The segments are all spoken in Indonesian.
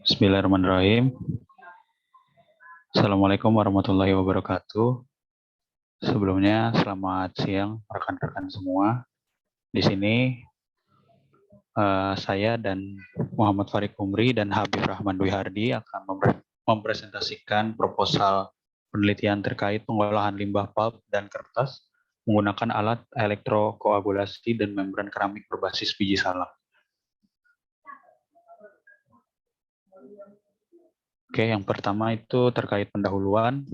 Bismillahirrahmanirrahim. Assalamualaikum warahmatullahi wabarakatuh. Sebelumnya, selamat siang rekan-rekan semua. Di sini saya dan Muhammad Farid Umri dan Habib Rahman Dwi Hardi akan mempresentasikan proposal penelitian terkait pengolahan limbah pulp dan kertas menggunakan alat elektrokoagulasi dan membran keramik berbasis biji salak. Oke, yang pertama itu terkait pendahuluan.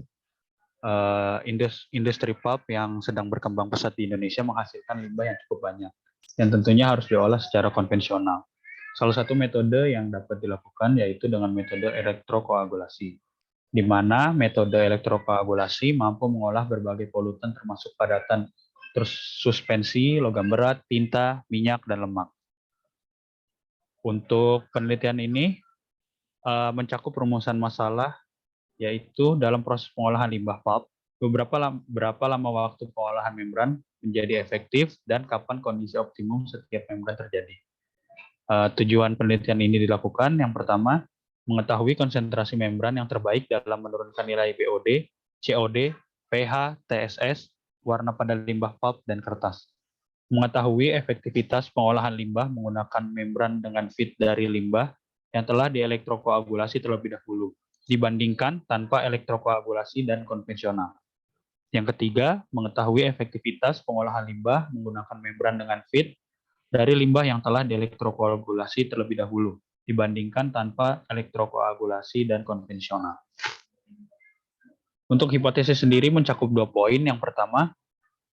Industri pulp yang sedang berkembang pesat di Indonesia menghasilkan limbah yang cukup banyak, yang tentunya harus diolah secara konvensional. Salah satu metode yang dapat dilakukan yaitu dengan metode elektrokoagulasi, di mana metode elektrokoagulasi mampu mengolah berbagai polutan termasuk padatan, terus suspensi, logam berat, tinta, minyak, dan lemak. Untuk penelitian ini mencakup rumusan masalah yaitu dalam proses pengolahan limbah pulp, berapa lama waktu pengolahan membran menjadi efektif dan kapan kondisi optimum setiap membran terjadi. Tujuan penelitian ini dilakukan yang pertama, mengetahui konsentrasi membran yang terbaik dalam menurunkan nilai BOD, COD, pH, TSS, warna pada limbah pulp dan kertas. Mengetahui efektivitas pengolahan limbah menggunakan membran dengan feed dari limbah yang telah dielektrokoagulasi terlebih dahulu dibandingkan tanpa elektrokoagulasi dan konvensional. Yang ketiga, mengetahui efektivitas pengolahan limbah menggunakan membran dengan feed dari limbah yang telah dielektrokoagulasi terlebih dahulu dibandingkan tanpa elektrokoagulasi dan konvensional. Untuk hipotesis sendiri mencakup 2 poin. Yang pertama,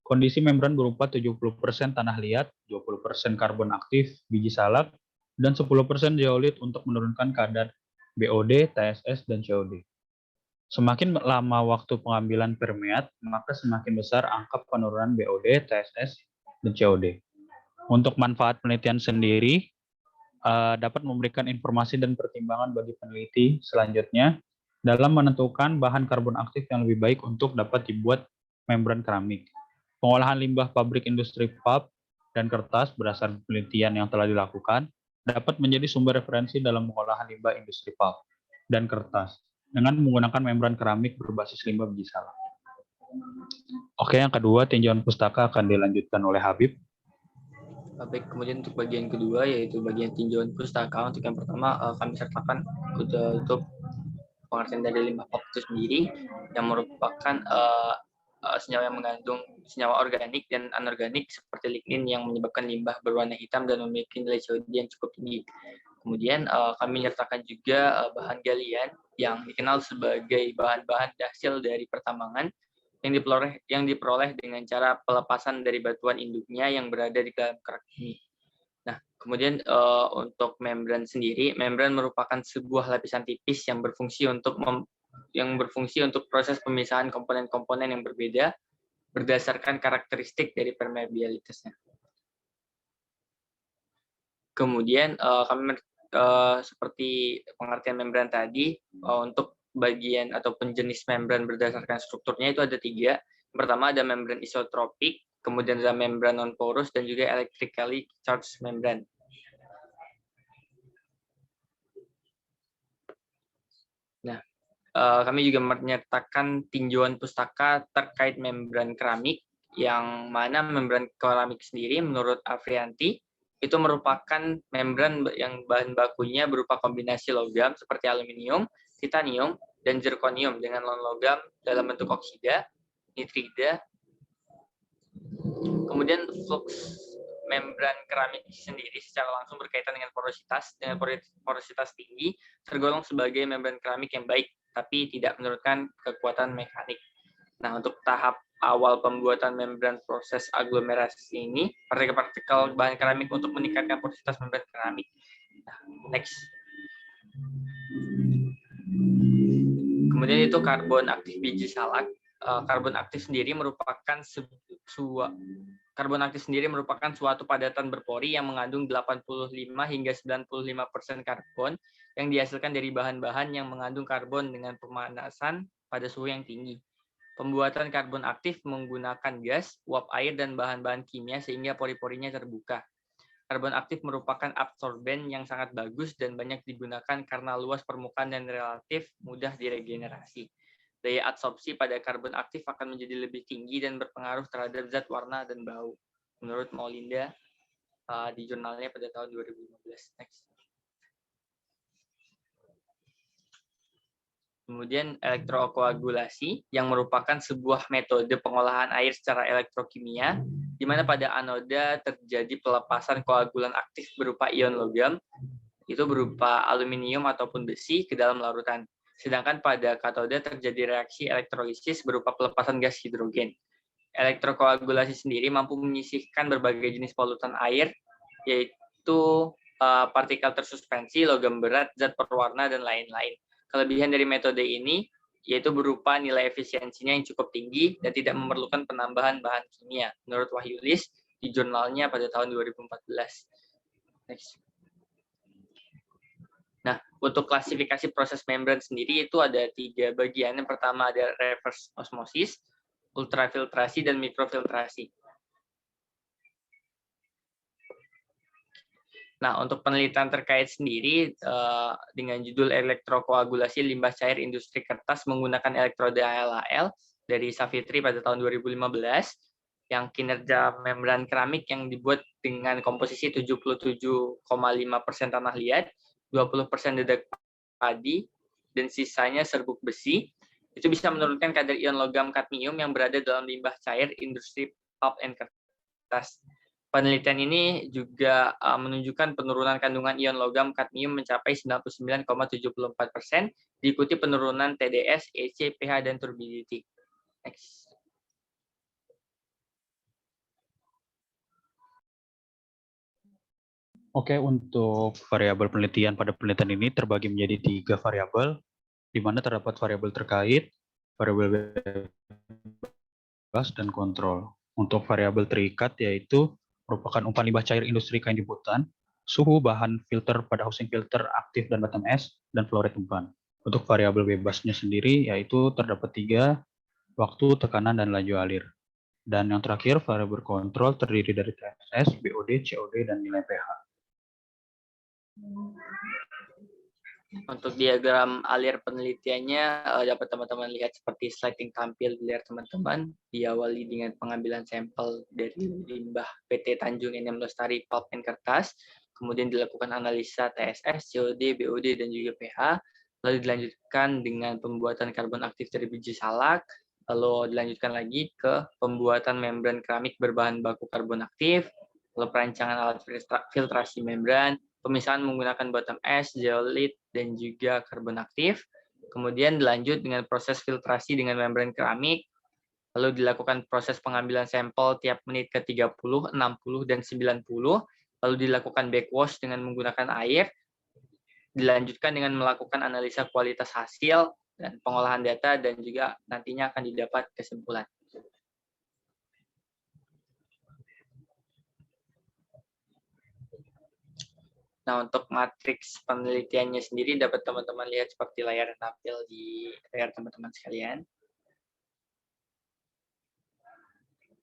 kondisi membran berupa 70% tanah liat, 20% karbon aktif, biji salak, dan 10% zeolit untuk menurunkan kadar BOD, TSS, dan COD. Semakin lama waktu pengambilan permeat, maka semakin besar angka penurunan BOD, TSS, dan COD. Untuk manfaat penelitian sendiri, dapat memberikan informasi dan pertimbangan bagi peneliti selanjutnya dalam menentukan bahan karbon aktif yang lebih baik untuk dapat dibuat membran keramik. Pengolahan limbah pabrik industri pulp dan kertas berdasarkan penelitian yang telah dilakukan dapat menjadi sumber referensi dalam pengolahan limbah industri pulp dan kertas dengan menggunakan membran keramik berbasis limbah biji salak. Oke, yang kedua, tinjauan pustaka akan dilanjutkan oleh Habib. Baik, kemudian untuk bagian kedua yaitu bagian tinjauan pustaka. Untuk yang pertama kami sertakan untuk pengertian dari limbah pulp itu sendiri yang merupakan senyawa yang mengandung senyawa organik dan anorganik seperti lignin yang menyebabkan limbah berwarna hitam dan memiliki nilai COD yang cukup tinggi. Kemudian kami menyertakan juga bahan galian yang dikenal sebagai bahan-bahan hasil dari pertambangan yang diperoleh dengan cara pelepasan dari batuan induknya yang berada di dalam kerak ini. Nah, kemudian untuk membran sendiri, membran merupakan sebuah lapisan tipis yang berfungsi untuk proses pemisahan komponen-komponen yang berbeda berdasarkan karakteristik dari permeabilitasnya. Kemudian kami seperti pengertian membran tadi, untuk bagian ataupun jenis membran berdasarkan strukturnya itu ada 3. Yang pertama ada membran isotropik, kemudian ada membran non-porous, dan juga electrically charged membran. Nah, kami juga menyertakan tinjauan pustaka terkait membran keramik, yang mana membran keramik sendiri menurut Afrianti itu merupakan membran yang bahan bakunya berupa kombinasi logam seperti aluminium, titanium, dan zirconium dengan non-logam dalam bentuk oksida, nitrida. Kemudian flux membran keramik sendiri secara langsung berkaitan dengan porositas tinggi, tergolong sebagai membran keramik yang baik, tapi tidak menurunkan kekuatan mekanik. Nah, untuk tahap awal pembuatan membran proses aglomerasi ini, partikel-partikel bahan keramik untuk meningkatkan porositas membran keramik. Nah, next. Kemudian itu karbon aktif biji salak. Karbon aktif sendiri merupakan suatu padatan berpori yang mengandung 85 hingga 95% karbon yang dihasilkan dari bahan-bahan yang mengandung karbon dengan pemanasan pada suhu yang tinggi. Pembuatan karbon aktif menggunakan gas, uap air, dan bahan-bahan kimia sehingga pori-porinya terbuka. Karbon aktif merupakan absorben yang sangat bagus dan banyak digunakan karena luas permukaan dan relatif mudah diregenerasi. Daya adsorpsi pada karbon aktif akan menjadi lebih tinggi dan berpengaruh terhadap zat warna dan bau. Menurut Maulinda di jurnalnya pada tahun 2015. Next. Kemudian elektrokoagulasi yang merupakan sebuah metode pengolahan air secara elektrokimia di mana pada anoda terjadi pelepasan koagulan aktif berupa ion logam, itu berupa aluminium ataupun besi ke dalam larutan. Sedangkan pada katoda terjadi reaksi elektrolisis berupa pelepasan gas hidrogen. Elektrokoagulasi sendiri mampu menyisihkan berbagai jenis polutan air, yaitu partikel tersuspensi, logam berat, zat perwarna, dan lain-lain. Kelebihan dari metode ini yaitu berupa nilai efisiensinya yang cukup tinggi dan tidak memerlukan penambahan bahan kimia. Menurut Wahyulis di jurnalnya pada tahun 2014. Next. Nah, untuk klasifikasi proses membran sendiri itu ada 3 bagian. Yang pertama ada reverse osmosis, ultrafiltrasi, dan mikrofiltrasi. Nah, untuk penelitian terkait sendiri dengan judul elektrokoagulasi limbah cair industri kertas menggunakan elektroda HLAL dari Savitri pada tahun 2015, yang kinerja membran keramik yang dibuat dengan komposisi 77,5% tanah liat, 20% dedak padi, dan sisanya serbuk besi, itu bisa menurunkan kadar ion logam kadmium yang berada dalam limbah cair industri pulp and kertas. Penelitian ini juga menunjukkan penurunan kandungan ion logam kadmium mencapai 99,74%, diikuti penurunan TDS, EC, pH, dan turbidity. Next. Oke, untuk variabel penelitian pada penelitian ini terbagi menjadi 3 variabel, di mana terdapat variabel terkait, variabel bebas, dan kontrol. Untuk variabel terikat yaitu merupakan umpan limbah cair industri kain liputan, suhu bahan filter pada housing filter aktif dan bottom es, dan flow rate umpan. Untuk variabel bebasnya sendiri yaitu terdapat 3, waktu, tekanan, dan laju alir. Dan yang terakhir variabel kontrol terdiri dari TSS, BOD, COD, dan nilai pH. Untuk diagram alir penelitiannya dapat teman-teman lihat seperti slide yang tampil di layar teman-teman. Diawali dengan pengambilan sampel dari limbah PT Tanjung Enem Lestari Pulp and Kertas, kemudian dilakukan analisa TSS, COD, BOD, dan juga pH, lalu dilanjutkan dengan pembuatan karbon aktif dari biji salak, lalu dilanjutkan lagi ke pembuatan membran keramik berbahan baku karbon aktif, lalu perancangan alat filtrasi membran, pemisahan menggunakan bottom es, zeolit, dan juga karbon aktif. Kemudian dilanjut dengan proses filtrasi dengan membran keramik, lalu dilakukan proses pengambilan sampel tiap menit ke 30, 60, dan 90, lalu dilakukan backwash dengan menggunakan air, dilanjutkan dengan melakukan analisa kualitas hasil dan pengolahan data, dan juga nantinya akan didapat kesimpulan. Nah, untuk matriks penelitiannya sendiri dapat teman-teman lihat seperti layar yang tampil di layar teman-teman sekalian.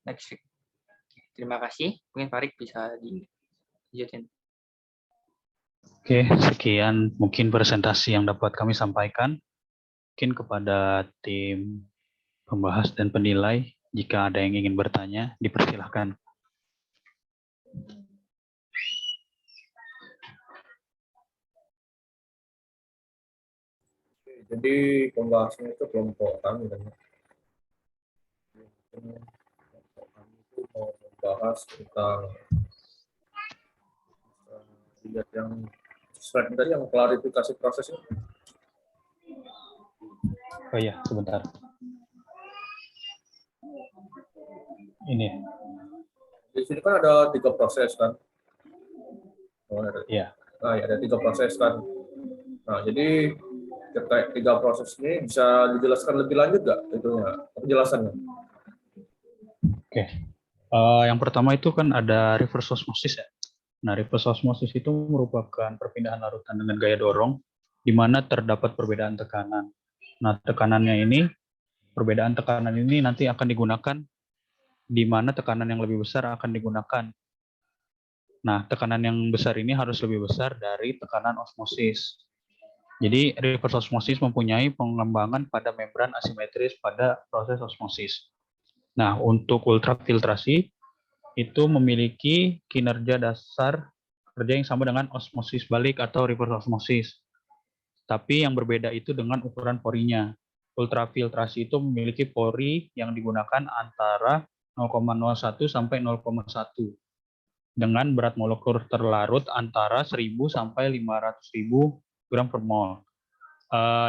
Next. Terima kasih. Mungkin Farid bisa dilanjutin. Oke, sekian mungkin presentasi yang dapat kami sampaikan. Mungkin kepada tim pembahas dan penilai, jika ada yang ingin bertanya, dipersilahkan. Jadi pembahasan itu kelompok kami kan. Kelompok kami itu mau membahas tentang lihat yang slide tadi yang klarifikasi prosesnya. Oh iya, sebentar. Ini. Di sini kan ada 3 proses kan. Iya. Nah, ada 3 proses kan. Nah, jadi terkait 3 proses ini bisa dijelaskan lebih lanjut nggak itunya penjelasannya? Oke. Yang pertama itu kan ada reverse osmosis ya. Nah, reverse osmosis itu merupakan perpindahan larutan dengan gaya dorong, di mana terdapat perbedaan tekanan. Nah, perbedaan tekanan ini nanti akan digunakan, di mana tekanan yang lebih besar akan digunakan Nah, tekanan yang besar ini harus lebih besar dari tekanan osmosis. Jadi, reverse osmosis mempunyai pengembangan pada membran asimetris pada proses osmosis. Nah, untuk ultrafiltrasi itu memiliki kinerja dasar kerja yang sama dengan osmosis balik atau reverse osmosis. Tapi yang berbeda itu dengan ukuran porinya. Ultrafiltrasi itu memiliki pori yang digunakan antara 0,01 sampai 0,1 dengan berat molekul terlarut antara 1000 sampai 500.000 gram per mol.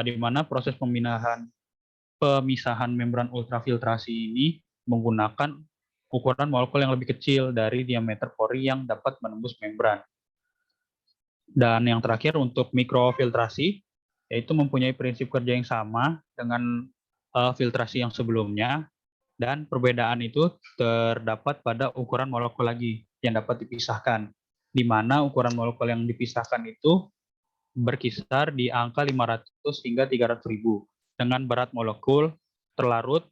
Di mana proses pemisahan membran ultrafiltrasi ini menggunakan ukuran molekul yang lebih kecil dari diameter pori yang dapat menembus membran. Dan yang terakhir untuk mikrofiltrasi, yaitu mempunyai prinsip kerja yang sama dengan filtrasi yang sebelumnya, dan perbedaan itu terdapat pada ukuran molekul lagi yang dapat dipisahkan, di mana ukuran molekul yang dipisahkan itu berkisar di angka 500 hingga 300.000, dengan berat molekul terlarut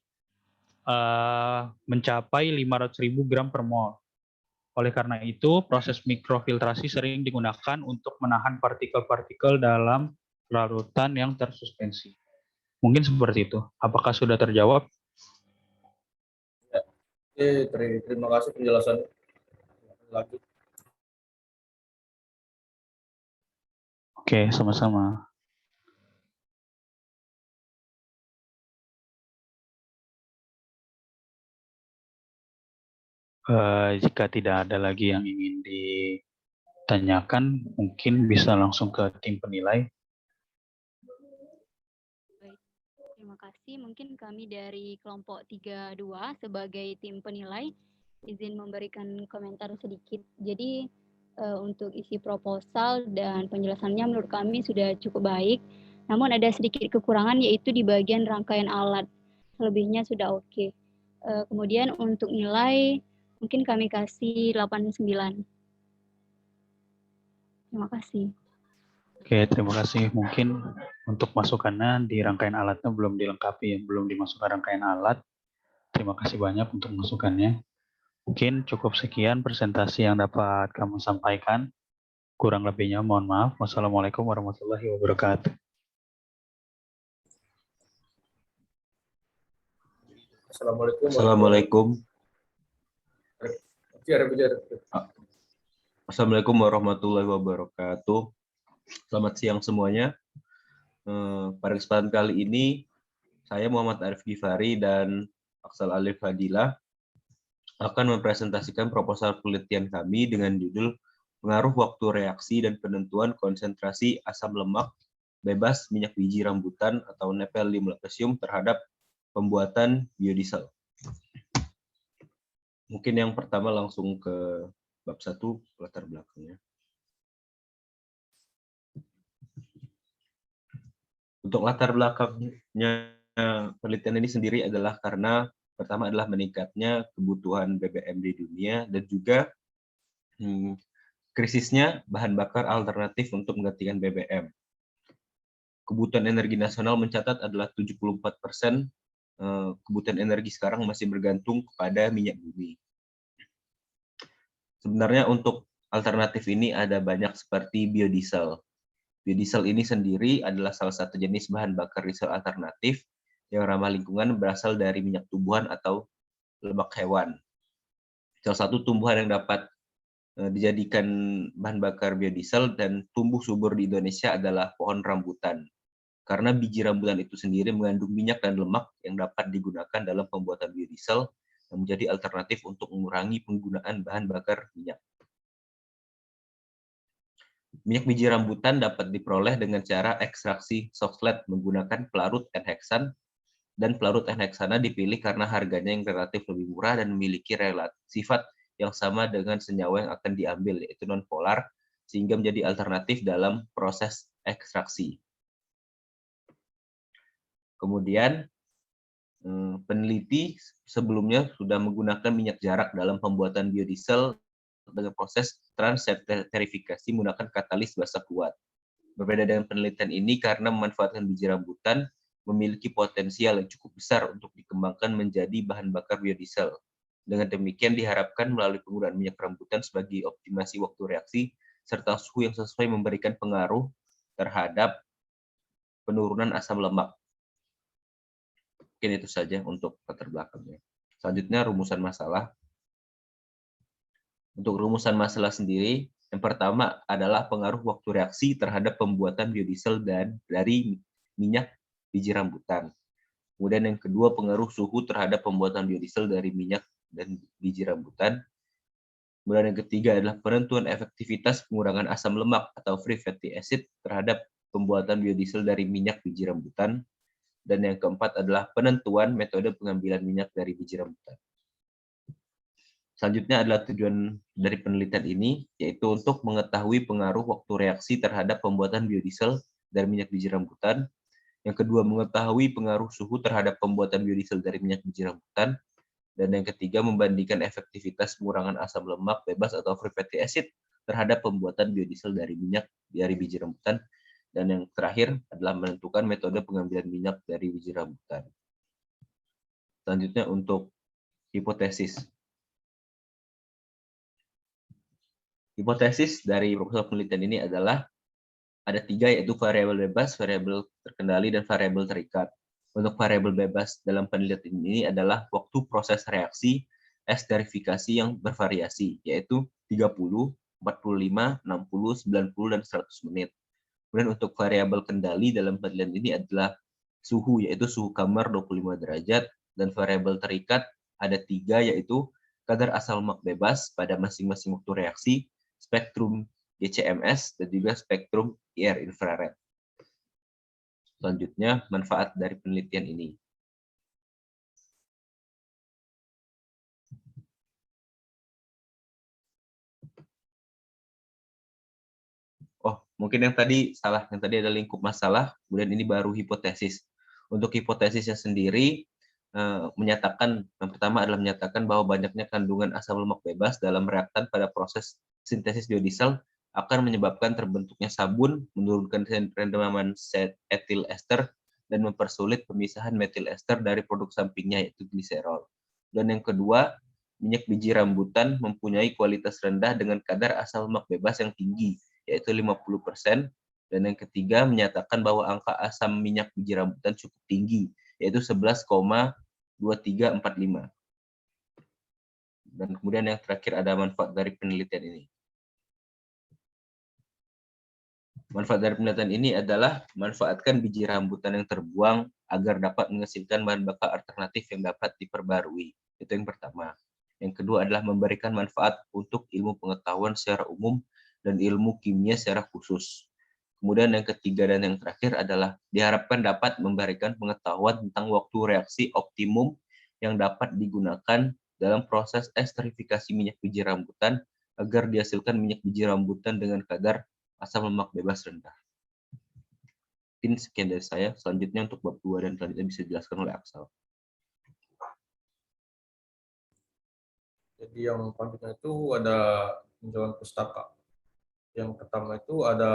mencapai 500.000 gram per mol. Oleh karena itu, proses mikrofiltrasi sering digunakan untuk menahan partikel-partikel dalam larutan yang tersuspensi. Mungkin seperti itu. Apakah sudah terjawab? Ya. Terima kasih penjelasannya. Lanjut. Oke, sama-sama. Jika tidak ada lagi yang ingin ditanyakan, mungkin bisa langsung ke tim penilai. Baik, terima kasih. Mungkin kami dari kelompok 32 sebagai tim penilai izin memberikan komentar sedikit. Jadi untuk isi proposal dan penjelasannya menurut kami sudah cukup baik. Namun ada sedikit kekurangan yaitu di bagian rangkaian alat. Selebihnya sudah oke. Kemudian untuk nilai mungkin kami kasih 89. Terima kasih. Oke, terima kasih. Mungkin untuk masukannya di rangkaian alatnya belum dilengkapi, belum dimasukkan rangkaian alat. Terima kasih banyak untuk masukannya. Mungkin cukup sekian presentasi yang dapat kamu sampaikan. Kurang lebihnya mohon maaf. Wassalamualaikum warahmatullahi wabarakatuh. Assalamualaikum. Assalamualaikum warahmatullahi wabarakatuh. Selamat siang semuanya. Pada kesempatan kali ini, saya Muhammad Arif Gifari dan Aksal Alif Fadilah akan mempresentasikan proposal penelitian kami dengan judul Pengaruh Waktu Reaksi dan Penentuan Konsentrasi Asam Lemak Bebas Minyak Biji Rambutan atau Nepelium lactasium terhadap pembuatan biodiesel. Mungkin yang pertama langsung ke bab 1, latar belakangnya. Untuk latar belakangnya penelitian ini sendiri adalah karena pertama adalah meningkatnya kebutuhan BBM di dunia dan juga krisisnya bahan bakar alternatif untuk menggantikan BBM. Kebutuhan energi nasional mencatat adalah 74% kebutuhan energi sekarang masih bergantung kepada minyak bumi. Sebenarnya untuk alternatif ini ada banyak seperti biodiesel. Biodiesel ini sendiri adalah salah satu jenis bahan bakar diesel alternatif yang ramah lingkungan berasal dari minyak tumbuhan atau lemak hewan. Salah satu tumbuhan yang dapat dijadikan bahan bakar biodiesel dan tumbuh subur di Indonesia adalah pohon rambutan. Karena biji rambutan itu sendiri mengandung minyak dan lemak yang dapat digunakan dalam pembuatan biodiesel yang menjadi alternatif untuk mengurangi penggunaan bahan bakar minyak. Minyak biji rambutan dapat diperoleh dengan cara ekstraksi softlet menggunakan pelarut N-heksan, dan pelarut N-heksana dipilih karena harganya yang relatif lebih murah dan memiliki sifat yang sama dengan senyawa yang akan diambil, yaitu nonpolar, sehingga menjadi alternatif dalam proses ekstraksi. Kemudian, peneliti sebelumnya sudah menggunakan minyak jarak dalam pembuatan biodiesel dengan proses transesterifikasi menggunakan katalis basa kuat. Berbeda dengan penelitian ini karena memanfaatkan biji rambutan memiliki potensial yang cukup besar untuk dikembangkan menjadi bahan bakar biodiesel. Dengan demikian diharapkan melalui penggunaan minyak rambutan sebagai optimasi waktu reaksi serta suhu yang sesuai memberikan pengaruh terhadap penurunan asam lemak. Mungkin itu saja untuk latar belakangnya. Selanjutnya rumusan masalah. Untuk rumusan masalah sendiri, yang pertama adalah pengaruh waktu reaksi terhadap pembuatan biodiesel dan dari minyak biji rambutan. Kemudian yang kedua, pengaruh suhu terhadap pembuatan biodiesel dari minyak dan biji rambutan. Kemudian yang ketiga adalah penentuan efektivitas pengurangan asam lemak atau free fatty acid terhadap pembuatan biodiesel dari minyak biji rambutan. Dan yang keempat adalah penentuan metode pengambilan minyak dari biji rambutan. Selanjutnya adalah tujuan dari penelitian ini, yaitu untuk mengetahui pengaruh waktu reaksi terhadap pembuatan biodiesel dari minyak biji rambutan. Yang kedua, mengetahui pengaruh suhu terhadap pembuatan biodiesel dari minyak biji rambutan. Dan yang ketiga, membandingkan efektivitas pengurangan asam lemak bebas atau free fatty acid terhadap pembuatan biodiesel dari minyak dari biji rambutan. Dan yang terakhir adalah menentukan metode pengambilan minyak dari biji rambutan. Selanjutnya untuk hipotesis. Hipotesis dari proposal penelitian ini adalah ada 3, yaitu variabel bebas, variabel terkendali, dan variabel terikat. Untuk variabel bebas dalam penelitian ini adalah waktu proses reaksi esterifikasi yang bervariasi, yaitu 30, 45, 60, 90, dan 100 menit. Kemudian untuk variabel kendali dalam penelitian ini adalah suhu, yaitu suhu kamar 25 derajat, dan variabel terikat ada 3, yaitu kadar asam lemak bebas pada masing-masing waktu reaksi, spektrum GCMS, dan juga spektrum IR infrared. Selanjutnya, manfaat dari penelitian ini. Oh, mungkin yang tadi salah. Yang tadi ada lingkup masalah, kemudian ini baru hipotesis. Untuk hipotesisnya sendiri, menyatakan, yang pertama adalah menyatakan bahwa banyaknya kandungan asam lemak bebas dalam reaktan pada proses sintesis biodiesel akan menyebabkan terbentuknya sabun, menurunkan rendaman etil ester, dan mempersulit pemisahan metil ester dari produk sampingnya, yaitu gliserol. Dan yang kedua, minyak biji rambutan mempunyai kualitas rendah dengan kadar asam lemak bebas yang tinggi, yaitu 50%. Dan yang ketiga, menyatakan bahwa angka asam minyak biji rambutan cukup tinggi, yaitu 11,2345. Dan kemudian yang terakhir ada manfaat dari penelitian ini. Manfaat dari penelitian ini adalah manfaatkan biji rambutan yang terbuang agar dapat menghasilkan bahan bakar alternatif yang dapat diperbarui. Itu yang pertama. Yang kedua adalah memberikan manfaat untuk ilmu pengetahuan secara umum dan ilmu kimia secara khusus. Kemudian yang ketiga dan yang terakhir adalah diharapkan dapat memberikan pengetahuan tentang waktu reaksi optimum yang dapat digunakan dalam proses esterifikasi minyak biji rambutan agar dihasilkan minyak biji rambutan dengan kadar asam lemak bebas rendah. Mungkin sekian dari saya. Selanjutnya untuk bab 2 dan selanjutnya bisa dijelaskan oleh Aksal. Jadi yang selanjutnya itu ada tinjauan pustaka. Yang pertama itu ada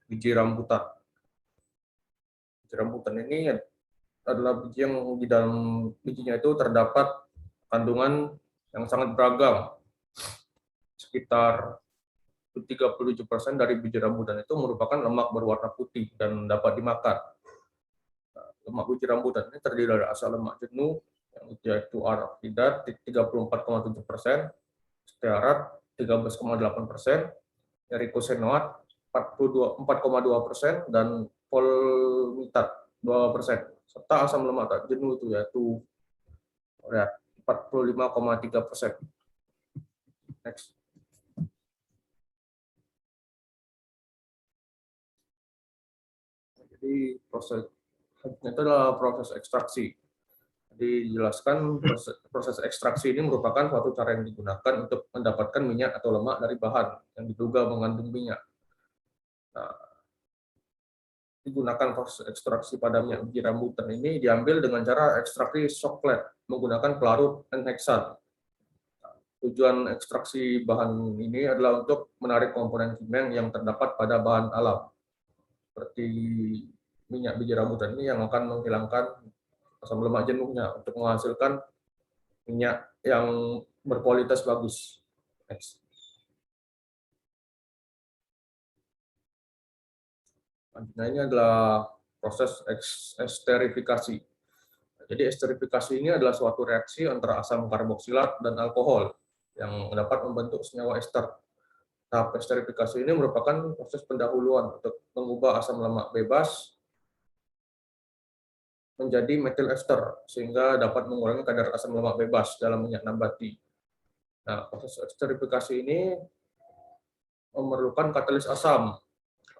biji rambutan. Biji rambutan ini adalah biji yang di dalam bijinya itu terdapat kandungan yang sangat beragam. Sekitar 37% dari biji rambutan itu merupakan lemak berwarna putih dan dapat dimakan. Lemak biji rambutan ini terdiri dari asam lemak jenuh, yaitu arhidat 34,7%, stearat 13,8%, erikosenoat 4,2%, dan folmitat 2%, serta asam lemak tak jenuh itu yaitu 45,3%. Next. Jadi proses itu adalah proses ekstraksi. Jadi dijelaskan proses ekstraksi ini merupakan suatu cara yang digunakan untuk mendapatkan minyak atau lemak dari bahan yang diduga mengandung minyak. Nah, digunakan proses ekstraksi pada minyak biji rambutan ini diambil dengan cara ekstraksi soklet menggunakan pelarut N-heksan. Tujuan ekstraksi bahan ini adalah untuk menarik komponen kimia yang terdapat pada bahan alam, seperti minyak biji rambutan ini yang akan menghilangkan asam lemak jenuhnya untuk menghasilkan minyak yang berkualitas bagus. Next. Nah, ini adalah proses esterifikasi. Jadi esterifikasi ini adalah suatu reaksi antara asam karboksilat dan alkohol yang dapat membentuk senyawa ester. Tahap esterifikasi ini merupakan proses pendahuluan untuk mengubah asam lemak bebas menjadi metil ester sehingga dapat mengurangi kadar asam lemak bebas dalam minyak nabati. Nah, proses esterifikasi ini memerlukan katalis asam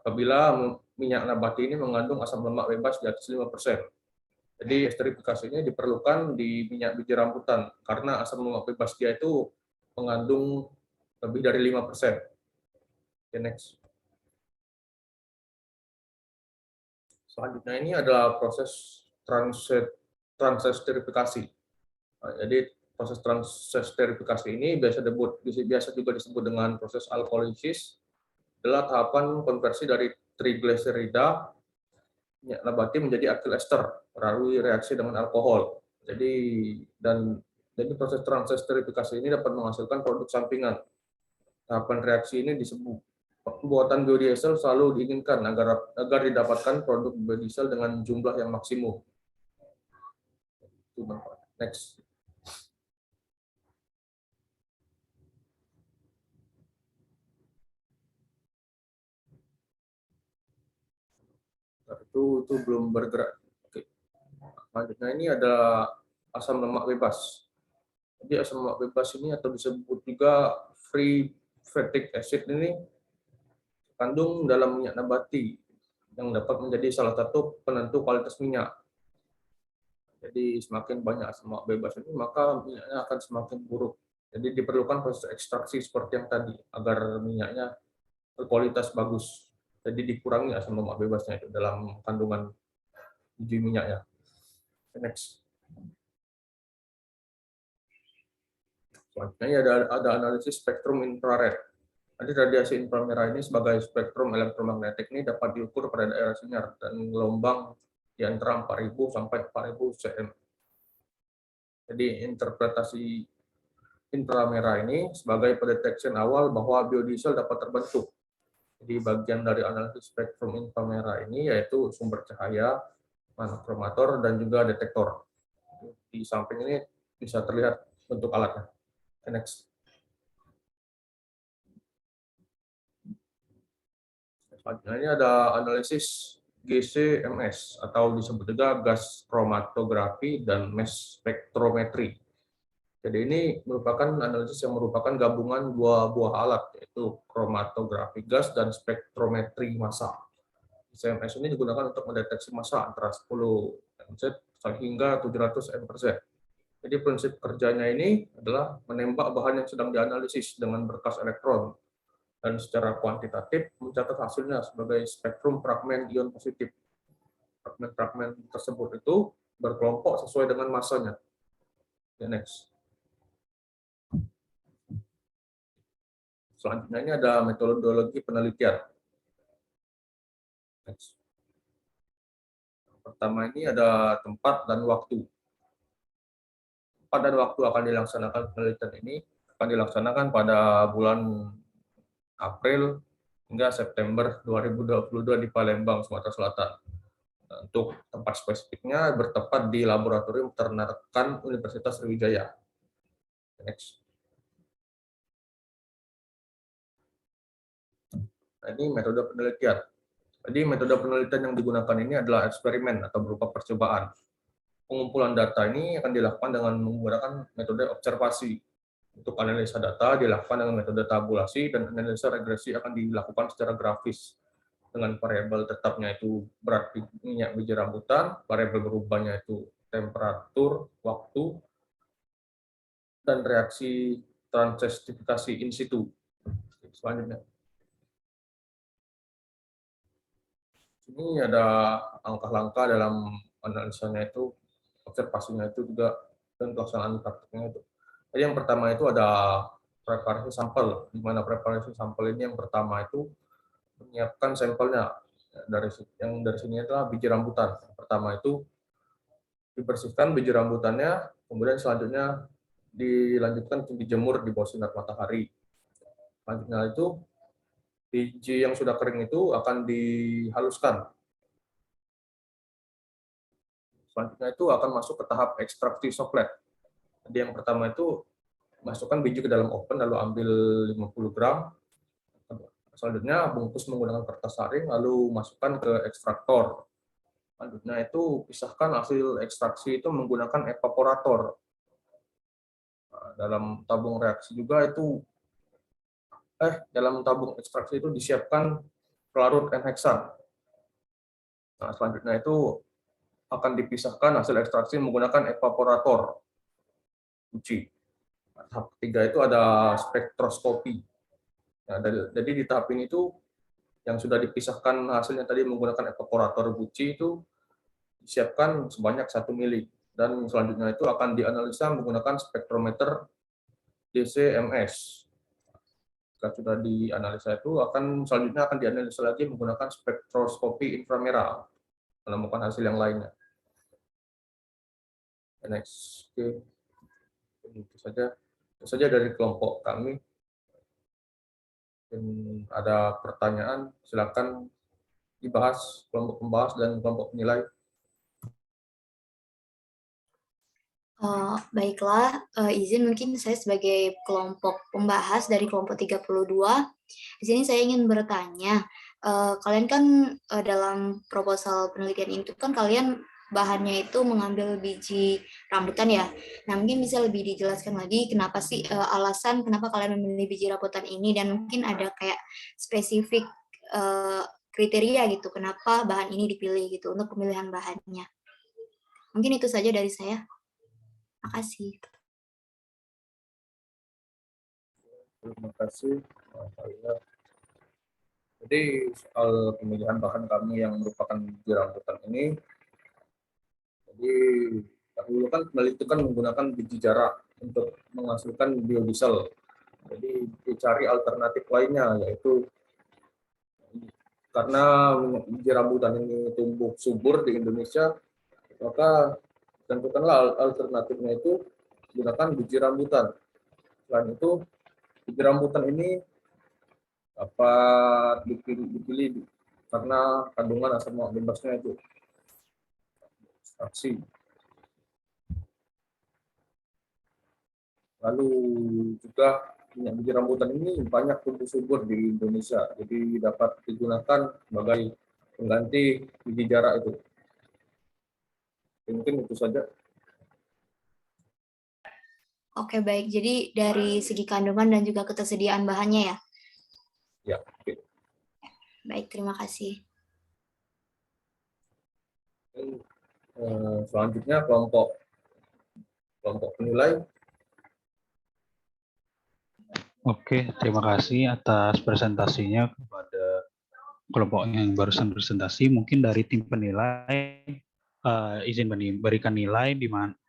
apabila minyak nabati ini mengandung asam lemak bebas di atas 5%. Jadi esterifikasi ini diperlukan di minyak biji rambutan karena asam lemak bebas dia itu mengandung lebih dari 5%. Okay, next. Selanjutnya ini adalah proses transesterifikasi. Nah, jadi proses transesterifikasi ini biasa juga disebut dengan proses alkolisis, adalah tahapan konversi dari trigliserida minyak nabati menjadi aktil ester melalui reaksi dengan alkohol. Jadi proses transesterifikasi ini dapat menghasilkan produk sampingan. Tahapan reaksi ini disebut pembuatan biodiesel selalu diinginkan agar didapatkan produk biodiesel dengan jumlah yang maksimum. Next. Itu belum bergerak. Oke. Selanjutnya ini ada asam lemak bebas. Jadi asam lemak bebas ini atau disebut juga free fatty acid ini kandung dalam minyak nabati yang dapat menjadi salah satu penentu kualitas minyak. Jadi semakin banyak asam lemak bebas ini, maka minyaknya akan semakin buruk. Jadi diperlukan proses ekstraksi seperti yang tadi agar minyaknya berkualitas bagus. Jadi dikurangi asam lemak bebasnya itu dalam kandungan biji minyaknya. Next. Selanjutnya ada analisis spektrum infrared. Jadi radiasi inframerah ini sebagai spektrum elektromagnetik ini dapat diukur pada daerah sinar dan gelombang di antara 4.000 sampai 4.000 cm. Jadi interpretasi inframerah ini sebagai pendeteksian awal bahwa biodiesel dapat terbentuk. Jadi bagian dari analisis spektrum inframerah ini yaitu sumber cahaya, monokromator, dan juga detektor. Di samping ini bisa terlihat bentuk alatnya. Next. Selanjutnya ini ada analisis GCMS atau disebut juga gas kromatografi dan mass spektrometri. Jadi ini merupakan analisis yang merupakan gabungan dua buah alat, yaitu kromatografi gas dan spektrometri massa. GCMS ini digunakan untuk mendeteksi massa antara 10 mZ hingga 700 mZ. Jadi prinsip kerjanya ini adalah menembak bahan yang sedang dianalisis dengan berkas elektron dan secara kuantitatif mencatat hasilnya sebagai spektrum fragmen ion positif. Fragmen-fragmen tersebut itu berkelompok sesuai dengan massanya. Next. Selanjutnya ini ada metodologi penelitian. Next. Pertama ini ada tempat dan waktu. Tempat dan waktu akan dilaksanakan penelitian ini akan dilaksanakan pada bulan April hingga September 2022 di Palembang, Sumatera Selatan. Untuk tempat spesifiknya bertempat di Laboratorium Peternakan Universitas Sriwijaya. Next. Nah, ini metode penelitian. Jadi metode penelitian yang digunakan ini adalah eksperimen atau berupa percobaan. Pengumpulan data ini akan dilakukan dengan menggunakan metode observasi. Untuk analisa data dilakukan dengan metode tabulasi dan analisa regresi akan dilakukan secara grafis dengan variabel tetapnya itu berat minyak biji rambutan, variabel berubahnya itu temperatur, waktu, dan reaksi transestifikasi in situ. Selanjutnya. Ini ada langkah-langkah dalam analisanya itu, observasinya itu juga, dan pelaksanaan praktiknya itu. Jadi yang pertama itu ada preparasi sampel, di mana preparasi sampel ini yang pertama itu menyiapkan sampelnya. Dari sini adalah biji rambutan. Yang pertama itu dibersihkan biji rambutannya, kemudian selanjutnya dilanjutkan untuk dijemur di bawah sinar matahari. Selanjutnya itu biji yang sudah kering itu akan dihaluskan. Selanjutnya itu akan masuk ke tahap ekstraksi soklet. Jadi yang pertama itu masukkan biji ke dalam oven, lalu ambil 50 gram. Selanjutnya bungkus menggunakan kertas saring, lalu masukkan ke ekstraktor. Selanjutnya itu pisahkan hasil ekstraksi itu menggunakan evaporator. Nah, dalam tabung reaksi juga itu dalam tabung ekstraksi itu disiapkan pelarut N-heksan. Nah, selanjutnya itu akan dipisahkan hasil ekstraksi menggunakan evaporator uji. Nah, tahap ketiga itu ada spektroskopi. Nah, jadi di tahap ini itu yang sudah dipisahkan hasilnya tadi menggunakan evaporator uji itu disiapkan sebanyak 1 mili. Dan selanjutnya itu akan dianalisa menggunakan spektrometer DCMS. Jika sudah dianalisa itu selanjutnya akan dianalisa lagi menggunakan spektroskopi inframerah menemukan hasil yang lainnya. Next, oke. Itu saja dari kelompok kami. Dan ada pertanyaan, silakan dibahas kelompok pembahas dan kelompok penilai. Baiklah, izin mungkin saya sebagai kelompok pembahas dari kelompok 32, di sini saya ingin bertanya, kalian kan dalam proposal penelitian itu kan kalian bahannya itu mengambil biji rambutan ya. Nah, mungkin bisa lebih dijelaskan lagi kenapa sih alasan kenapa kalian memilih biji rambutan ini, dan mungkin ada kayak spesifik kriteria gitu, kenapa bahan ini dipilih gitu untuk pemilihan bahannya. Mungkin itu saja dari saya. Makasih. Terima kasih. Jadi soal pemilihan bahan kami yang merupakan biji rambutan ini, jadi dahulu kan peneliti kan menggunakan biji jarak untuk menghasilkan biodiesel. Jadi dicari alternatif lainnya, yaitu karena biji rambutan ini tumbuh subur di Indonesia, maka tentukanlah alternatifnya itu gunakan biji rambutan. Selain itu, biji rambutan ini dapat dipilih karena kandungan asam bebasnya itu ekstraksi. Lalu juga minyak biji rambutan ini banyak tumbuh subur di Indonesia, jadi dapat digunakan sebagai pengganti biji jarak itu. Mungkin itu saja. Oke, baik. Jadi dari segi kandungan dan juga ketersediaan bahannya ya? Ya, oke. Baik, terima kasih. Dan, selanjutnya kelompok penilai. Oke, terima kasih atas presentasinya kepada kelompok yang barusan presentasi. Mungkin dari tim penilai izin memberikan nilai,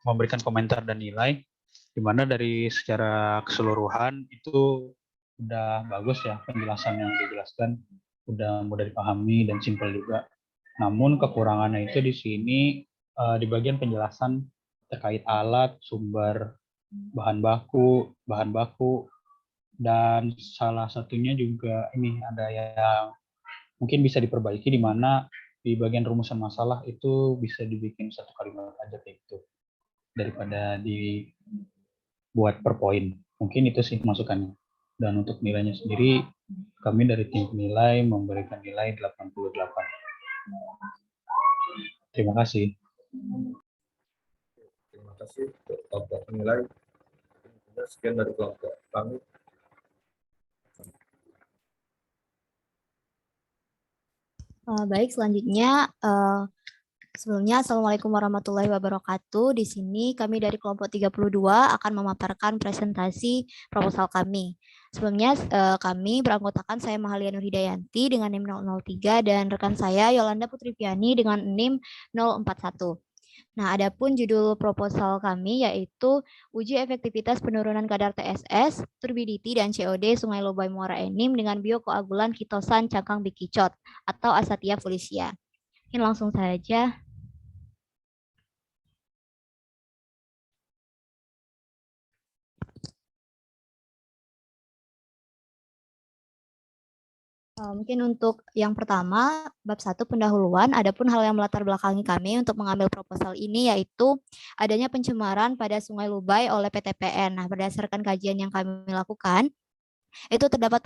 memberikan komentar dan nilai, di mana dari secara keseluruhan itu udah bagus ya penjelasan yang dijelaskan, udah mudah dipahami dan simpel juga. Namun kekurangannya itu di sini di bagian penjelasan terkait alat, sumber, bahan baku, dan salah satunya juga ini ada yang mungkin bisa diperbaiki, di mana di bagian rumusan masalah itu bisa dibikin satu kalimat aja kayak gitu daripada dibuat per poin. Mungkin itu sih masukannya. Dan untuk nilainya sendiri kami dari tim penilai memberikan nilai 88. Terima kasih. Terima kasih untuk kelompok penilai. Sekian dari kelompok kami. Baik, selanjutnya sebelumnya Assalamualaikum warahmatullahi wabarakatuh. Di sini kami dari kelompok 32 akan memaparkan presentasi proposal kami. Sebelumnya kami beranggotakan saya Mahalia Nur Hidayanti dengan NIM 003 dan rekan saya Yolanda Putri Piani dengan NIM 041. Nah, adapun judul proposal kami yaitu uji efektivitas penurunan kadar TSS, turbidity, dan COD Sungai Lobai Muara Enim dengan biokoagulan kitosan cangkang bikicot atau Asatia foliacea. Mungkin langsung saja. Mungkin untuk yang pertama, bab 1 pendahuluan, adapun hal yang melatar belakangi kami untuk mengambil proposal ini yaitu adanya pencemaran pada Sungai Lubai oleh PTPN. Nah, berdasarkan kajian yang kami lakukan, itu terdapat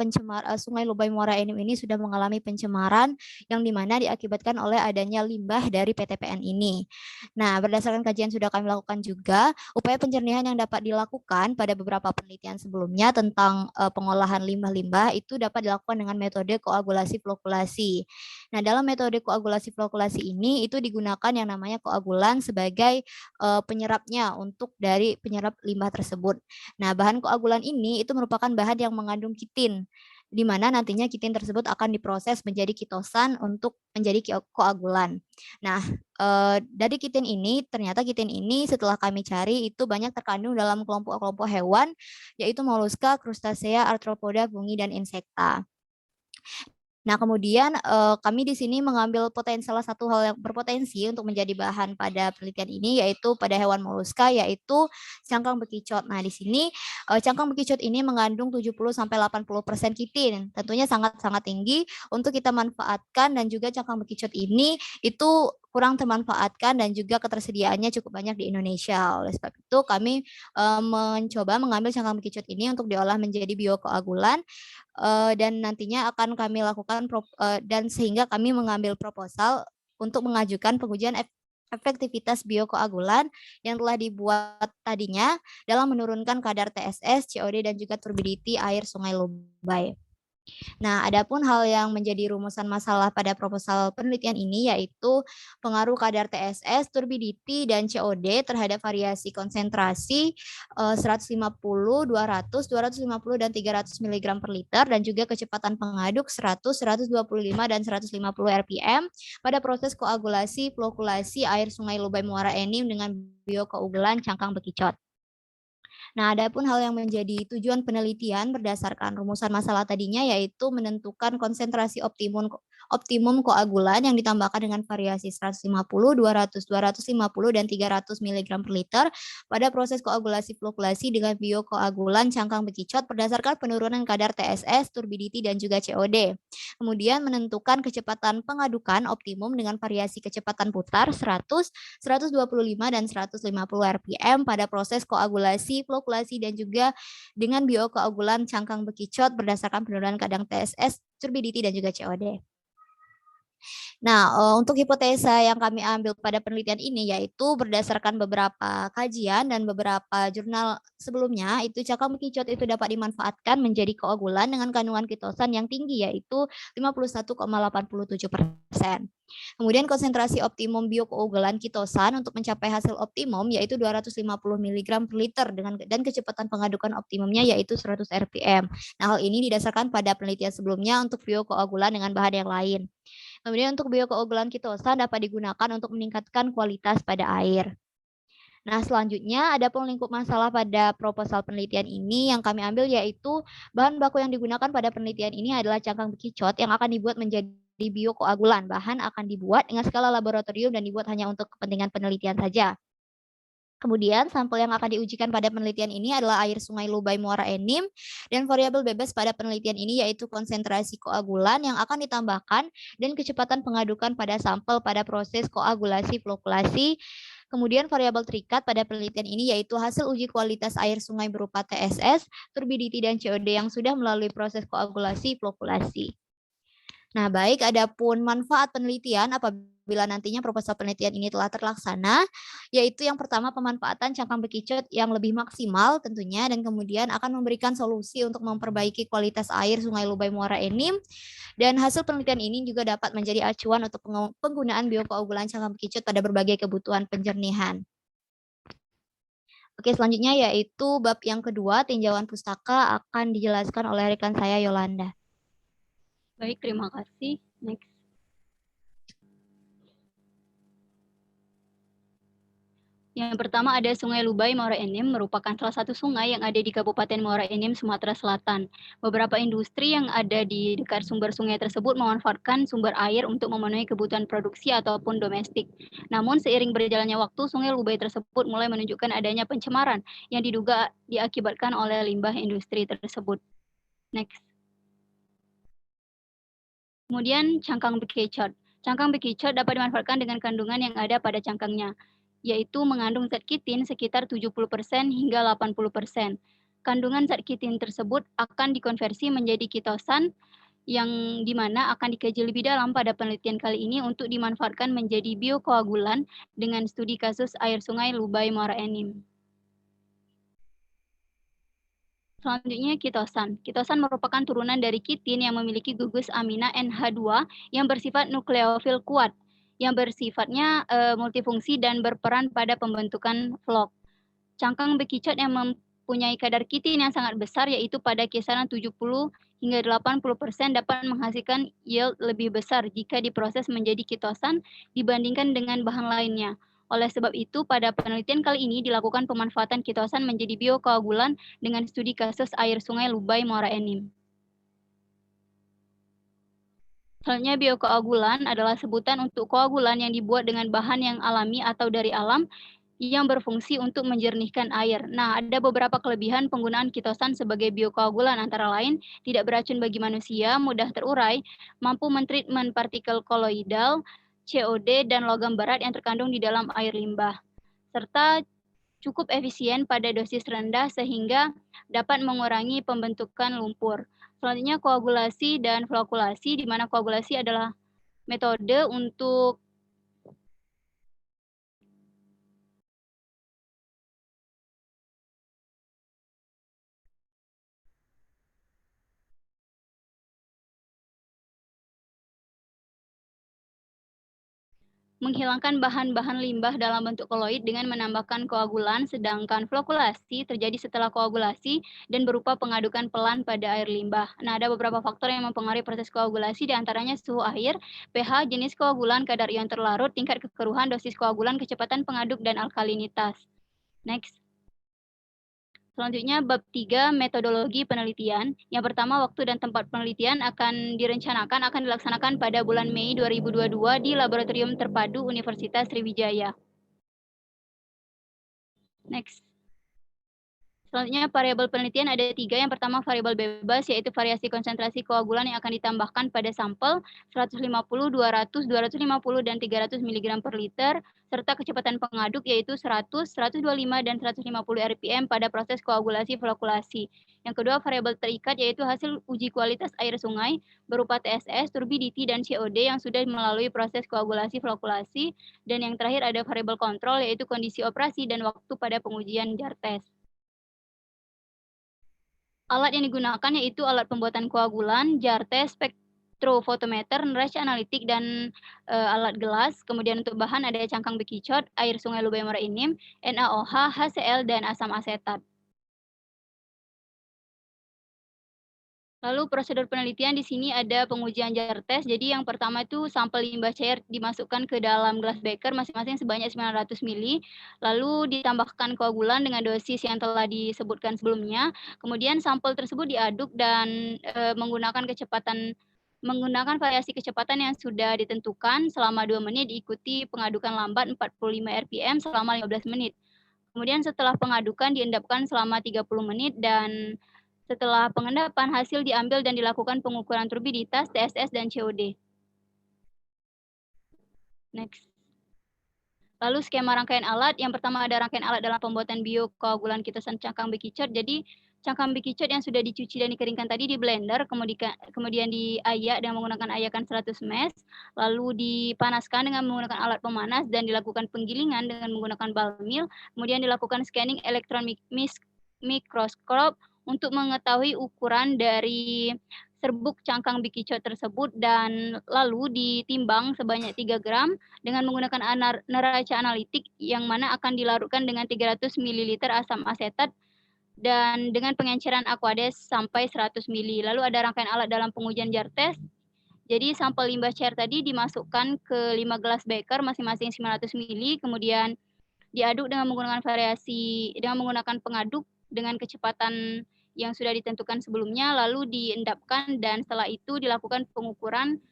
Sungai Lubai Muara Enim ini sudah mengalami pencemaran yang dimana diakibatkan oleh adanya limbah dari PTPN ini. Nah, berdasarkan kajian sudah kami lakukan juga, upaya penjernihan yang dapat dilakukan pada beberapa penelitian sebelumnya tentang pengolahan limbah-limbah itu dapat dilakukan dengan metode koagulasi flokulasi. Nah, dalam metode koagulasi flokulasi ini itu digunakan yang namanya koagulan sebagai penyerapnya untuk dari penyerap limbah tersebut. Nah, bahan koagulan ini itu merupakan bahan yang mengandung kitin, di mana nantinya kitin tersebut akan diproses menjadi kitosan untuk menjadi koagulan. Nah, dari kitin ini, ternyata kitin ini setelah kami cari itu banyak terkandung dalam kelompok-kelompok hewan, yaitu moluska, krustasea, arthropoda, fungi, dan insekta. Nah, kemudian kami di sini mengambil salah satu hal yang berpotensi untuk menjadi bahan pada penelitian ini yaitu pada hewan moluska yaitu cangkang bekicot. Nah, di sini cangkang bekicot ini mengandung 70-80% kitin. Tentunya sangat-sangat tinggi untuk kita manfaatkan dan juga cangkang bekicot ini itu kurang termanfaatkan dan juga ketersediaannya cukup banyak di Indonesia. Oleh sebab itu kami mencoba mengambil cangkang bekicot ini untuk diolah menjadi biokoagulan dan nantinya akan kami lakukan dan sehingga kami mengambil proposal untuk mengajukan pengujian efektivitas biokoagulan yang telah dibuat tadinya dalam menurunkan kadar TSS, COD, dan juga turbidity air Sungai Lubai. Nah, adapun hal yang menjadi rumusan masalah pada proposal penelitian ini yaitu pengaruh kadar TSS, turbidity, dan COD terhadap variasi konsentrasi 150, 200, 250, dan 300 mg per liter dan juga kecepatan pengaduk 100, 125, dan 150 rpm pada proses koagulasi flokulasi air Sungai Lubai Muara Enim dengan biokoagulan cangkang bekicot. Nah, adapun hal yang menjadi tujuan penelitian berdasarkan rumusan masalah tadinya yaitu menentukan konsentrasi optimum koagulan yang ditambahkan dengan variasi 150, 200, 250, dan 300 mg per liter pada proses koagulasi flokulasi dengan biokoagulan cangkang bekicot berdasarkan penurunan kadar TSS, turbidity, dan juga COD. Kemudian menentukan kecepatan pengadukan optimum dengan variasi kecepatan putar 100, 125, dan 150 rpm pada proses koagulasi flokulasi dan juga dengan biokoagulan cangkang bekicot berdasarkan penurunan kadar TSS, turbidity, dan juga COD. Nah, untuk hipotesa yang kami ambil pada penelitian ini yaitu berdasarkan beberapa kajian dan beberapa jurnal sebelumnya, itu cangkang bekicot itu dapat dimanfaatkan menjadi koagulan dengan kandungan kitosan yang tinggi yaitu 51,87%. Kemudian konsentrasi optimum biokoagulan kitosan untuk mencapai hasil optimum yaitu 250 mg per liter dan kecepatan pengadukan optimumnya yaitu 100 rpm. Nah, hal ini didasarkan pada penelitian sebelumnya untuk biokoagulan dengan bahan yang lain. Kemudian untuk biokoagulan kitosan dapat digunakan untuk meningkatkan kualitas pada air. Nah, selanjutnya ada pun lingkup masalah pada proposal penelitian ini yang kami ambil yaitu bahan baku yang digunakan pada penelitian ini adalah cangkang bekicot yang akan dibuat menjadi biokoagulan. Bahan akan dibuat dengan skala laboratorium dan dibuat hanya untuk kepentingan penelitian saja. Kemudian sampel yang akan diujikan pada penelitian ini adalah air Sungai Lubai Muara Enim dan variabel bebas pada penelitian ini yaitu konsentrasi koagulan yang akan ditambahkan dan kecepatan pengadukan pada sampel pada proses koagulasi flokulasi. Kemudian variabel terikat pada penelitian ini yaitu hasil uji kualitas air sungai berupa TSS, turbidity, dan COD yang sudah melalui proses koagulasi flokulasi. Nah, baik, adapun manfaat penelitian apabila nantinya proposal penelitian ini telah terlaksana, yaitu yang pertama pemanfaatan cangkang bekicot yang lebih maksimal tentunya, dan kemudian akan memberikan solusi untuk memperbaiki kualitas air Sungai Lubai Muara Enim, dan hasil penelitian ini juga dapat menjadi acuan untuk penggunaan biokoagulan cangkang bekicot pada berbagai kebutuhan penjernihan. Oke, selanjutnya yaitu bab yang kedua, tinjauan pustaka akan dijelaskan oleh rekan saya Yolanda. Baik, terima kasih. Next. Yang pertama ada Sungai Lubai Muara Enim, merupakan salah satu sungai yang ada di Kabupaten Muara Enim, Sumatera Selatan. Beberapa industri yang ada di dekat sumber sungai tersebut memanfaatkan sumber air untuk memenuhi kebutuhan produksi ataupun domestik. Namun seiring berjalannya waktu, Sungai Lubai tersebut mulai menunjukkan adanya pencemaran yang diduga diakibatkan oleh limbah industri tersebut. Next. Kemudian cangkang bekicot. Cangkang bekicot dapat dimanfaatkan dengan kandungan yang ada pada cangkangnya, yaitu mengandung zat kitin sekitar 70% hingga 80%. Kandungan zat kitin tersebut akan dikonversi menjadi kitosan yang dimana akan dikaji lebih dalam pada penelitian kali ini untuk dimanfaatkan menjadi biokoagulan dengan studi kasus air sungai Lubai Muara Enim. Selanjutnya kitosan. Kitosan merupakan turunan dari kitin yang memiliki gugus amina NH2 yang bersifat nukleofil kuat, yang bersifatnya multifungsi dan berperan pada pembentukan vlog. Cangkang bekicot yang mempunyai kadar kitin yang sangat besar yaitu pada kisaran 70 hingga 80% dapat menghasilkan yield lebih besar jika diproses menjadi kitosan dibandingkan dengan bahan lainnya. Oleh sebab itu, pada penelitian kali ini dilakukan pemanfaatan kitosan menjadi biokoagulan dengan studi kasus air sungai Lubai Muara Enim. Selanjutnya biokoagulan adalah sebutan untuk koagulan yang dibuat dengan bahan yang alami atau dari alam yang berfungsi untuk menjernihkan air. Nah, ada beberapa kelebihan penggunaan kitosan sebagai biokoagulan, antara lain tidak beracun bagi manusia, mudah terurai, mampu mentreatment partikel koloidal, COD, dan logam berat yang terkandung di dalam air limbah, serta cukup efisien pada dosis rendah sehingga dapat mengurangi pembentukan lumpur. Selanjutnya koagulasi dan flokulasi, di mana koagulasi adalah metode untuk menghilangkan bahan-bahan limbah dalam bentuk koloid dengan menambahkan koagulan, sedangkan flokulasi terjadi setelah koagulasi dan berupa pengadukan pelan pada air limbah. Nah, ada beberapa faktor yang mempengaruhi proses koagulasi, diantaranya suhu air, pH, jenis koagulan, kadar ion terlarut, tingkat kekeruhan, dosis koagulan, kecepatan pengaduk, dan alkalinitas. Next. Selanjutnya, bab 3, metodologi penelitian. Yang pertama, waktu dan tempat penelitian akan dilaksanakan pada bulan Mei 2022 di Laboratorium Terpadu Universitas Sriwijaya. Next. Selanjutnya, variabel penelitian ada 3. Yang pertama, variabel bebas, yaitu variasi konsentrasi koagulan yang akan ditambahkan pada sampel 150, 200, 250, dan 300 mg per liter, serta kecepatan pengaduk yaitu 100, 125, dan 150 rpm pada proses koagulasi flokulasi. Yang kedua, variabel terikat yaitu hasil uji kualitas air sungai berupa TSS, turbidity, dan COD yang sudah melalui proses koagulasi flokulasi. Dan yang terakhir ada variabel kontrol yaitu kondisi operasi dan waktu pada pengujian jar test. Alat yang digunakan yaitu alat pembuatan koagulan, jar test, spektrofotometer, neraca analitik, dan alat gelas. Kemudian untuk bahan ada cangkang bekicot, air sungai Lubai Muara Enim, NaOH, HCl, dan asam asetat. Lalu prosedur penelitian di sini ada pengujian jar test. Jadi yang pertama itu sampel limbah cair dimasukkan ke dalam gelas beker masing-masing sebanyak 900 ml. Lalu ditambahkan koagulan dengan dosis yang telah disebutkan sebelumnya. Kemudian sampel tersebut diaduk dan menggunakan variasi kecepatan yang sudah ditentukan selama 2 menit, diikuti pengadukan lambat 45 rpm selama 15 menit. Kemudian setelah pengadukan diendapkan selama 30 menit dan setelah pengendapan, hasil diambil dan dilakukan pengukuran turbiditas, TSS, dan COD. Next. Lalu skema rangkaian alat. Yang pertama ada rangkaian alat dalam pembuatan biokoagulan kitosan cangkang bekicot. Jadi cangkang bekicot yang sudah dicuci dan dikeringkan tadi di blender, kemudian diayak dengan menggunakan ayakan 100 mesh, lalu dipanaskan dengan menggunakan alat pemanas dan dilakukan penggilingan dengan menggunakan ball mill, kemudian dilakukan scanning elektron mikroskop untuk mengetahui ukuran dari serbuk cangkang bekicot tersebut dan lalu ditimbang sebanyak 3 gram dengan menggunakan neraca analitik yang mana akan dilarutkan dengan 300 ml asam asetat dan dengan pengenceran aquades sampai 100 ml. Lalu ada rangkaian alat dalam pengujian jar test. Jadi sampel limbah cair tadi dimasukkan ke 5 gelas beker masing-masing 900 ml, kemudian diaduk dengan menggunakan pengaduk dengan kecepatan yang sudah ditentukan sebelumnya, lalu diendapkan dan setelah itu dilakukan pengukuran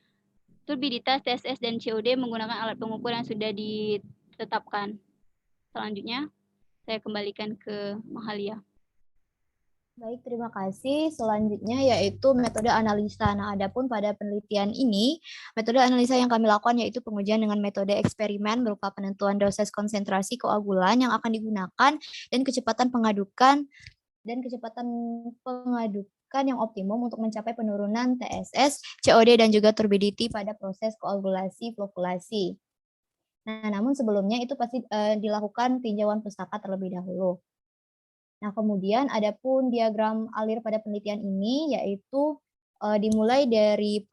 turbiditas, TSS, dan COD menggunakan alat pengukur yang sudah ditetapkan. Selanjutnya, saya kembalikan ke Mahalia. Baik, terima kasih. Selanjutnya yaitu metode analisa. Nah, adapun pada penelitian ini, metode analisa yang kami lakukan yaitu pengujian dengan metode eksperimen berupa penentuan dosis konsentrasi koagulan yang akan digunakan dan kecepatan pengadukan yang optimum untuk mencapai penurunan TSS, COD, dan juga turbidity pada proses koagulasi flokkulasi. Nah, namun sebelumnya itu pasti dilakukan tinjauan pustaka terlebih dahulu. Nah, kemudian adapun diagram alir pada penelitian ini yaitu dimulai dari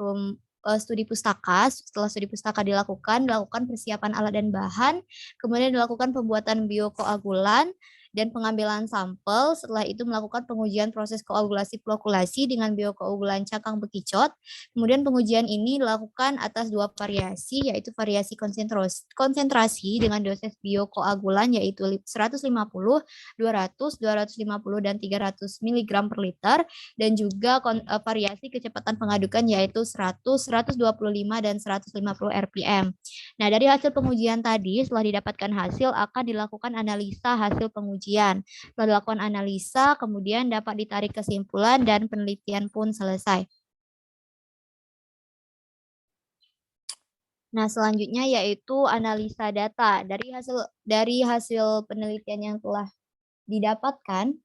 studi pustaka. Setelah studi pustaka dilakukan persiapan alat dan bahan, kemudian dilakukan pembuatan biokoagulan dan pengambilan sampel. Setelah itu melakukan pengujian proses koagulasi flokulasi dengan biokoagulan cangkang bekicot. Kemudian pengujian ini dilakukan atas dua variasi, yaitu variasi konsentrasi dengan dosis biokoagulan yaitu 150, 200, 250, dan 300 mg per liter, dan juga variasi kecepatan pengadukan yaitu 100, 125, dan 150 rpm. Nah, dari hasil pengujian tadi, setelah didapatkan hasil, akan dilakukan analisa hasil pengujian. Setelah dilakukan analisa, kemudian dapat ditarik kesimpulan dan penelitian pun selesai. Nah, selanjutnya yaitu analisa data. Dari hasil penelitian yang telah didapatkan,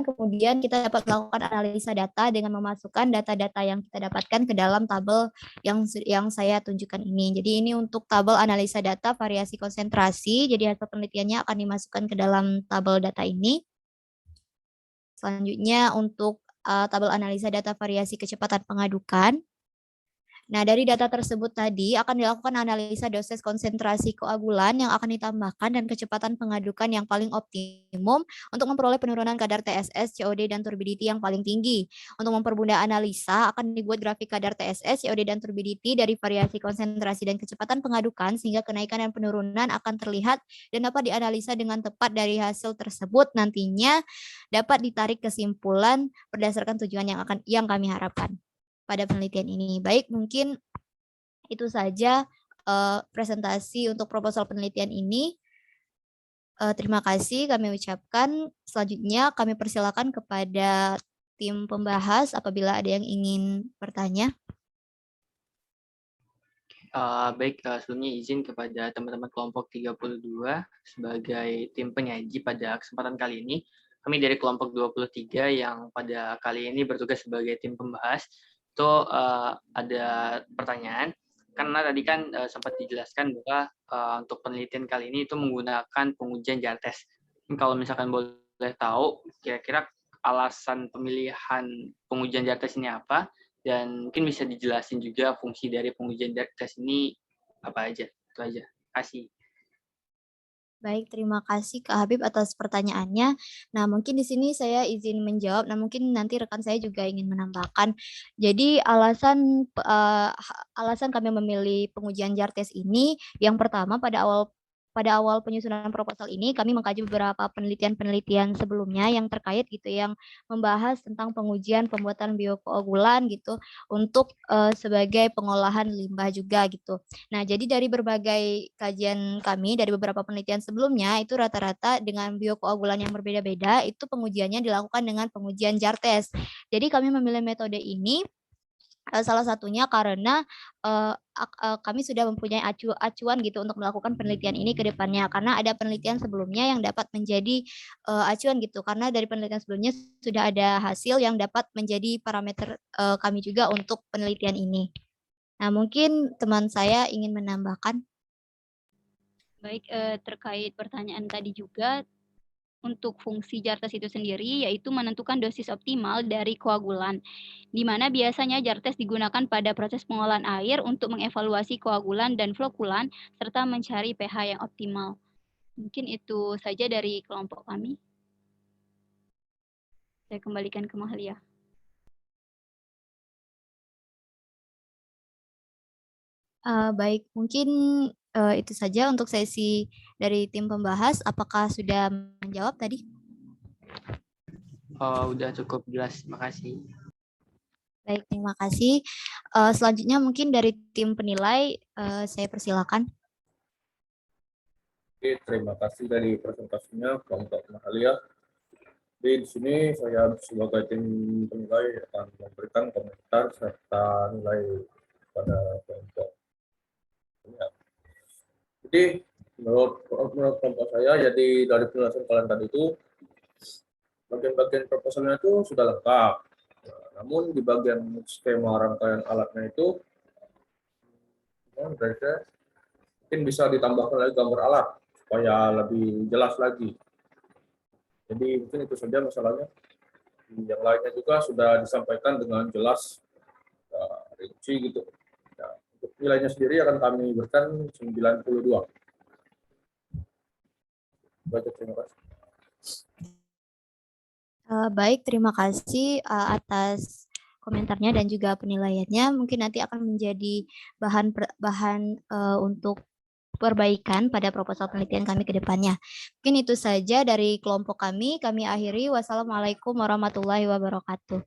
kemudian kita dapat melakukan analisa data dengan memasukkan data-data yang kita dapatkan ke dalam tabel yang saya tunjukkan ini. Jadi ini untuk tabel analisa data variasi konsentrasi. Jadi hasil penelitiannya akan dimasukkan ke dalam tabel data ini. Selanjutnya untuk tabel analisa data variasi kecepatan pengadukan. Nah, dari data tersebut tadi akan dilakukan analisa dosis konsentrasi koagulan yang akan ditambahkan dan kecepatan pengadukan yang paling optimum untuk memperoleh penurunan kadar TSS, COD, dan turbidity yang paling tinggi. Untuk mempermudah analisa, akan dibuat grafik kadar TSS, COD, dan turbidity dari variasi konsentrasi dan kecepatan pengadukan sehingga kenaikan dan penurunan akan terlihat dan dapat dianalisa dengan tepat. Dari hasil tersebut nantinya dapat ditarik kesimpulan berdasarkan tujuan yang kami harapkan pada penelitian ini. Baik, mungkin itu saja presentasi untuk proposal penelitian ini. Terima kasih kami ucapkan. Selanjutnya kami persilakan kepada tim pembahas apabila ada yang ingin bertanya. Baik, sebelumnya izin kepada teman-teman kelompok 32 sebagai tim penyaji pada kesempatan kali ini. Kami dari kelompok 23 yang pada kali ini bertugas sebagai tim pembahas, itu ada pertanyaan. Karena tadi kan sempat dijelaskan bahwa untuk penelitian kali ini itu menggunakan pengujian jar test. Kalau misalkan boleh tahu, kira-kira alasan pemilihan pengujian jar test ini apa? Dan mungkin bisa dijelasin juga fungsi dari pengujian jar test ini apa aja. Itu aja. Terima kasih. Baik, terima kasih Kak Habib atas pertanyaannya. Nah, mungkin di sini saya izin menjawab. Nah, mungkin nanti rekan saya juga ingin menambahkan. Jadi alasan kami memilih pengujian jar test ini, yang pertama pada awal penyusunan proposal ini kami mengkaji beberapa penelitian sebelumnya yang terkait gitu, yang membahas tentang pengujian pembuatan biokoagulan gitu untuk sebagai pengolahan limbah juga gitu. Nah, jadi dari berbagai kajian kami dari beberapa penelitian sebelumnya itu rata-rata dengan biokoagulan yang berbeda-beda itu pengujiannya dilakukan dengan pengujian jar test. Jadi kami memilih metode ini salah satunya karena kami sudah mempunyai acuan gitu untuk melakukan penelitian ini ke depannya, karena ada penelitian sebelumnya yang dapat menjadi acuan gitu, karena dari penelitian sebelumnya sudah ada hasil yang dapat menjadi parameter kami juga untuk penelitian ini. Nah, mungkin teman saya ingin menambahkan. Baik, terkait pertanyaan tadi juga, untuk fungsi jar test itu sendiri yaitu menentukan dosis optimal dari koagulan, di mana biasanya jar test digunakan pada proses pengolahan air untuk mengevaluasi koagulan dan flokulan serta mencari pH yang optimal. Mungkin itu saja dari kelompok kami. Saya kembalikan ke Mahalia. Baik, mungkin itu saja untuk sesi dari tim pembahas. Apakah sudah menjawab tadi? Udah cukup jelas, terima kasih. Baik, terima kasih. Selanjutnya mungkin dari tim penilai, saya persilakan. Oke, terima kasih dari presentasinya kelompok Mahalia. Jadi di sini saya sebagai tim penilai akan memberikan komentar serta nilai pada kelompok. Jadi menurut kelompok saya, jadi dari penjelasan kalian tadi itu bagian-bagian proposalnya itu sudah lengkap. Namun di bagian skema rangkaian alatnya itu mungkin bisa ditambahkan lagi gambar alat supaya lebih jelas lagi. Jadi mungkin itu saja masalahnya. Yang lainnya juga sudah disampaikan dengan jelas, rinci gitu. Nah, untuk nilainya sendiri akan kami berikan 92. Baik, terima kasih. Baik, terima kasih atas komentarnya dan juga penilaiannya. Mungkin nanti akan menjadi bahan untuk perbaikan pada proposal penelitian kami ke depannya. Mungkin itu saja dari kelompok kami. Kami akhiri. Wassalamualaikum warahmatullahi wabarakatuh.